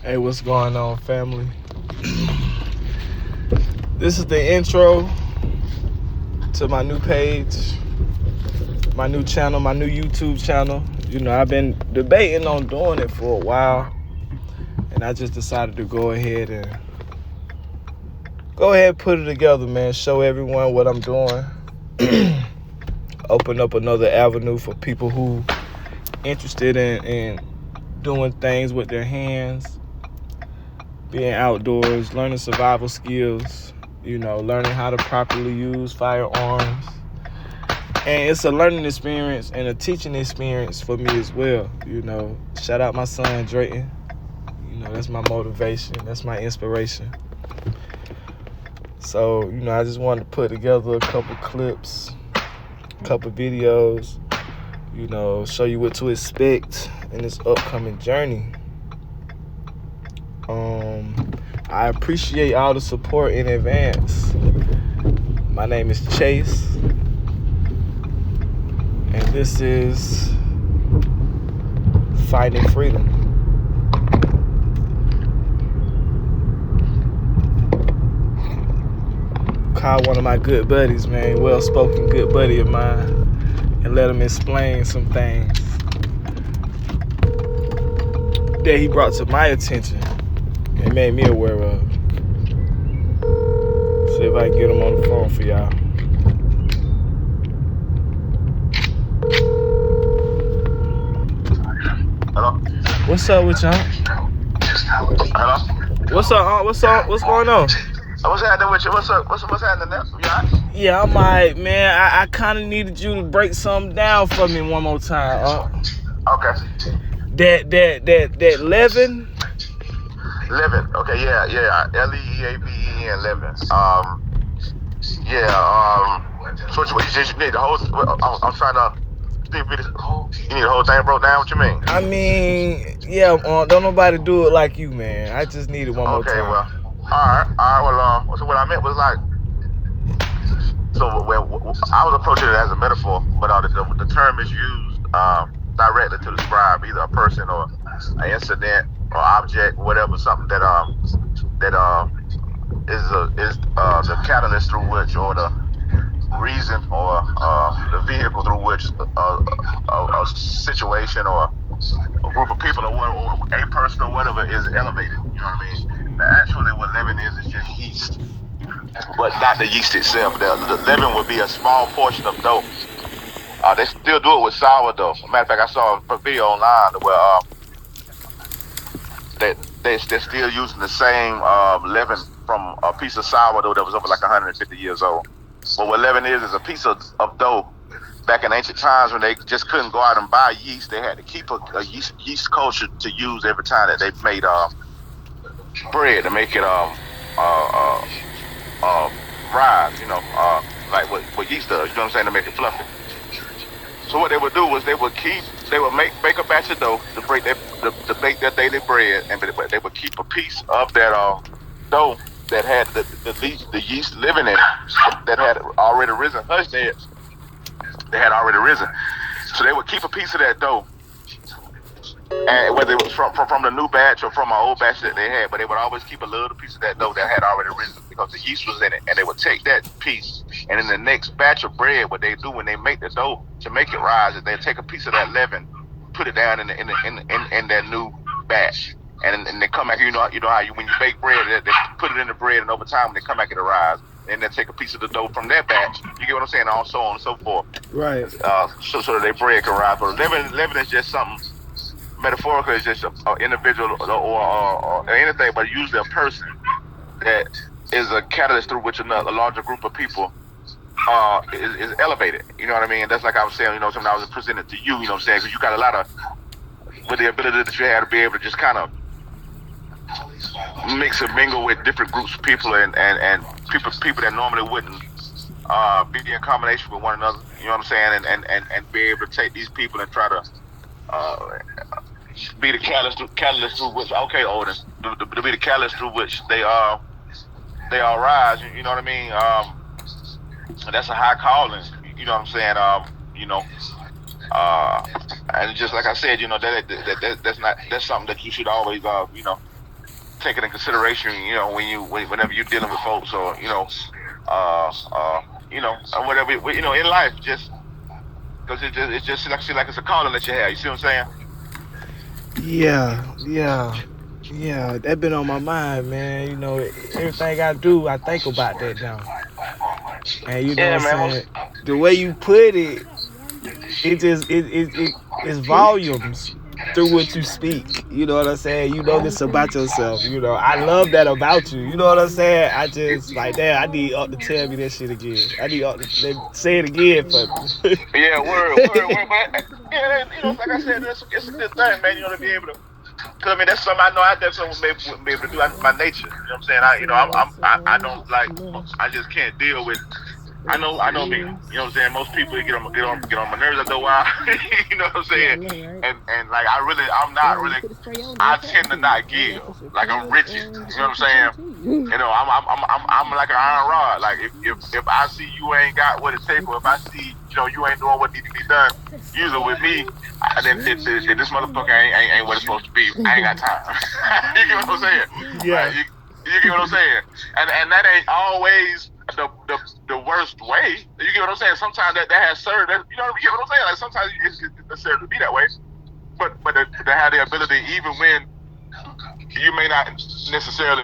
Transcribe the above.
Hey, what's going on, family? This is the intro to my new page, my new channel, my new YouTube channel. You know, I've been debating on doing it for a while, and I just decided to go ahead and put it together, man. Show everyone what I'm doing. Open up another avenue for people who interested in doing things with their hands, being outdoors, learning survival skills, you know, learning how to properly use firearms. And it's a learning experience and a teaching experience for me as well. You know, shout out my son Drayton. You know, that's my motivation. That's my inspiration. So, you know, I just wanted to put together a couple clips, a couple videos, you know, show you what to expect in this upcoming journey. I appreciate all the support in advance. My name is Chase, and this is Fighting Freedom. Call one of my good buddies, man, well-spoken good buddy of mine, and let him explain some things that he brought to my attention and made me aware of. See if I can get him on the phone for y'all. Hello? What's up with y'all? Hello? What's up? What's going on? What's happening with you? What's up? What's happening now? You all right? Yeah, I'm alright, man. I kind of needed you to break something down for me one more time. Okay. That Leaven. Leaven. Okay, yeah. Leaven. Leaven. So what you just need the whole. I'm trying to. You need the whole thing broke down. What you mean? I mean, yeah. Don't nobody do it like you, man. I just needed one more time. Okay, well. All right. Well, so what I meant was like. So I was approaching it as a metaphor, but the term is used directly to describe either a person or an incident or object, whatever, something that is the catalyst through which, or the reason, or the vehicle through which a situation or a group of people or a person or whatever is elevated. You know what I mean? Now, actually, what leaven is just yeast. But not the yeast itself. The leaven would be a small portion of dough. They still do it with sourdough. Matter of fact, I saw a video online where they're still using the same leaven from a piece of sourdough that was over like 150 years old. But what leaven is a piece of dough. Back in ancient times when they just couldn't go out and buy yeast, they had to keep a yeast culture to use every time that they made bread to make it rise, you know, like what yeast does, you know what I'm saying, to make it fluffy. So what they would do was they would bake a batch of dough to bake their daily bread, and they would keep a piece of that dough that had the yeast living in it, that had already risen. They had already risen. So they would keep a piece of that dough, and whether it was from the new batch or from an old batch that they had, but they would always keep a little piece of that dough that had already risen because the yeast was in it. And they would take that piece, and in the next batch of bread, what they do when they make the dough to make it rise is they take a piece of that leaven, put it down in that new batch, and they come back. You know how when you bake bread, they put it in the bread, and over time when they come back, it'll rise. And they take a piece of the dough from that batch. You get what I'm saying? And so on and so forth. Right. So that their bread can rise. But leaven is just something. Metaphorically, it's just an individual or anything, but usually a person that is a catalyst through which a larger group of people is elevated. You know what I mean? That's like I was saying, you know, something I was presented to you, you know what I'm saying? Because you got a lot of, with the ability that you have to be able to just kind of mix and mingle with different groups of people and people that normally wouldn't be in combination with one another. You know what I'm saying? And be able to take these people and try to be the catalyst through which, okay, Odin, to be the catalyst through which they rise. You know what I mean? And that's a high calling. You know what I'm saying? You know, and just like I said, you know, that's something that you should always, you know, taken in consideration, whenever you're dealing with folks, or uh, uh, or whatever, in life, just because it just like it's a calling that you have. You see what I'm saying? Yeah, yeah, yeah. That been on my mind, man. Everything I do, I think about that now. And you know what Yeah, I'm man. saying? The way you put it, it just it's volumes through what you speak. You know what I'm saying? You know this about yourself. I love that about you. You know what I'm saying? I just like that. I need Up to tell me that shit again. I need Up to say it again for me. Yeah, word. But yeah, like I said, it's a good thing, man. To be able to. Cause I mean, that's something I know I definitely wouldn't be able to do. My nature, you know what I'm saying? I don't like. I just can't deal with. I know me. You know what I'm saying? Most people get on my nerves after a while. You know what I'm saying? And like I'm not really. I tend to not give. Like I'm rigid. You know what I'm saying? I'm like an iron rod. Like if I see you ain't got what it takes, or if I see you ain't doing what needs to be done, usually with me, I then if this motherfucker ain't what it's supposed to be, I ain't got time. You get what I'm saying? Like Yeah. you get what I'm saying? And that ain't always the worst way. You get what I'm saying? Sometimes that has served. You get what I'm saying? Like sometimes it's necessary to be that way, but to have the ability, even when you may not necessarily